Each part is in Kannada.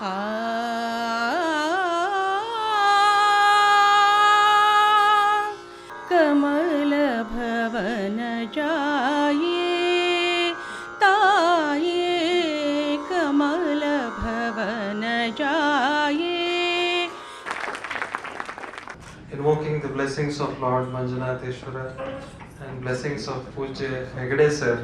ಆ ಕಮಲ ಭವನ ಜಾಯೇ ತಾಯೇ ಕಮಲ ಭವನ Jaaye. Invoking the blessings of Lord Manjunatheshwara and blessings of Pujya Hegde sir.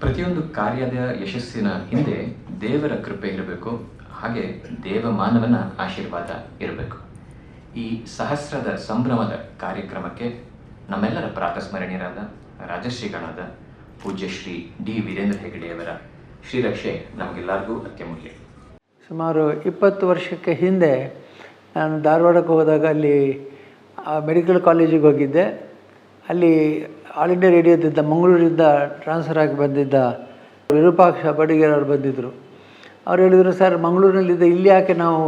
ಪ್ರತಿಯೊಂದು ಕಾರ್ಯದ ಯಶಸ್ಸಿನ ಹಿಂದೆ ದೇವರ ಕೃಪೆ ಇರಬೇಕು, ಹಾಗೆ ದೇವಮಾನವನ ಆಶೀರ್ವಾದ ಇರಬೇಕು. ಈ ಸಹಸ್ರದ ಸಂಭ್ರಮದ ಕಾರ್ಯಕ್ರಮಕ್ಕೆ ನಮ್ಮೆಲ್ಲರ ಪ್ರಾತಸ್ಮರಣೀಯರಾದ ರಾಜಶ್ರೀಗಳಾದ ಪೂಜ್ಯ ಶ್ರೀ ಡಿ ವೀರೇಂದ್ರ ಹೆಗಡೆಯವರ ಶ್ರೀರಕ್ಷೆ ನಮಗೆಲ್ಲರಿಗೂ ಅತ್ಯಮೂಲ್ಯ. ಸುಮಾರು 20 ವರ್ಷಕ್ಕೆ ಹಿಂದೆ ನಾನು ಧಾರವಾಡಕ್ಕೆ ಹೋದಾಗ ಅಲ್ಲಿ ಮೆಡಿಕಲ್ ಕಾಲೇಜಿಗೆ ಹೋಗಿದ್ದೆ. ಅಲ್ಲಿ ಆಲ್ ಇಂಡಿಯಾ ರೇಡಿಯೋದಿಂದ ಮಂಗಳೂರಿಂದ ಟ್ರಾನ್ಸ್ಫರ್ ಆಗಿ ಬಂದಿದ್ದ ವಿರೂಪಾಕ್ಷ ಬಡಿಗೇರವ್ರು ಬಂದಿದ್ದರು. ಅವ್ರು ಹೇಳಿದರು, ಸರ್ ಮಂಗಳೂರಿನಲ್ಲಿದ್ದ ಇಲ್ಲಿ ಯಾಕೆ ನಾವು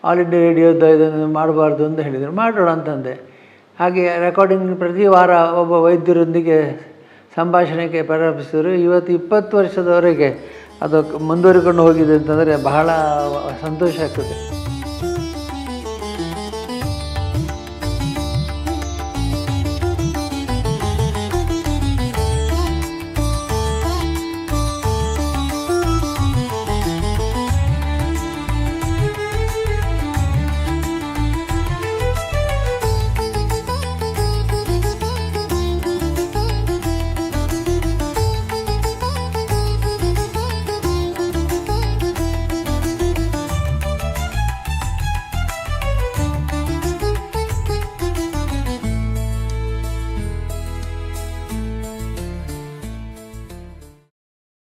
ಆಲ್ ಇಂಡಿಯಾ ರೇಡಿಯೋದ ಇದನ್ನು ಮಾಡಬಾರ್ದು ಅಂತ ಹೇಳಿದರು. ಮಾಡೋಣ ಅಂತಂದೆ. ಹಾಗೆ ರೆಕಾರ್ಡಿಂಗ್ ಪ್ರತಿ ವಾರ ಒಬ್ಬ ವೈದ್ಯರೊಂದಿಗೆ ಸಂಭಾಷಣೆಗೆ ಪ್ರಾರಂಭಿಸಿದರು. ಇವತ್ತು 20 ವರ್ಷದವರೆಗೆ ಅದು ಮುಂದುವರಿಕೊಂಡು ಹೋಗಿದೆ ಅಂತಂದರೆ ಬಹಳ ಸಂತೋಷ ಆಗ್ತದೆ.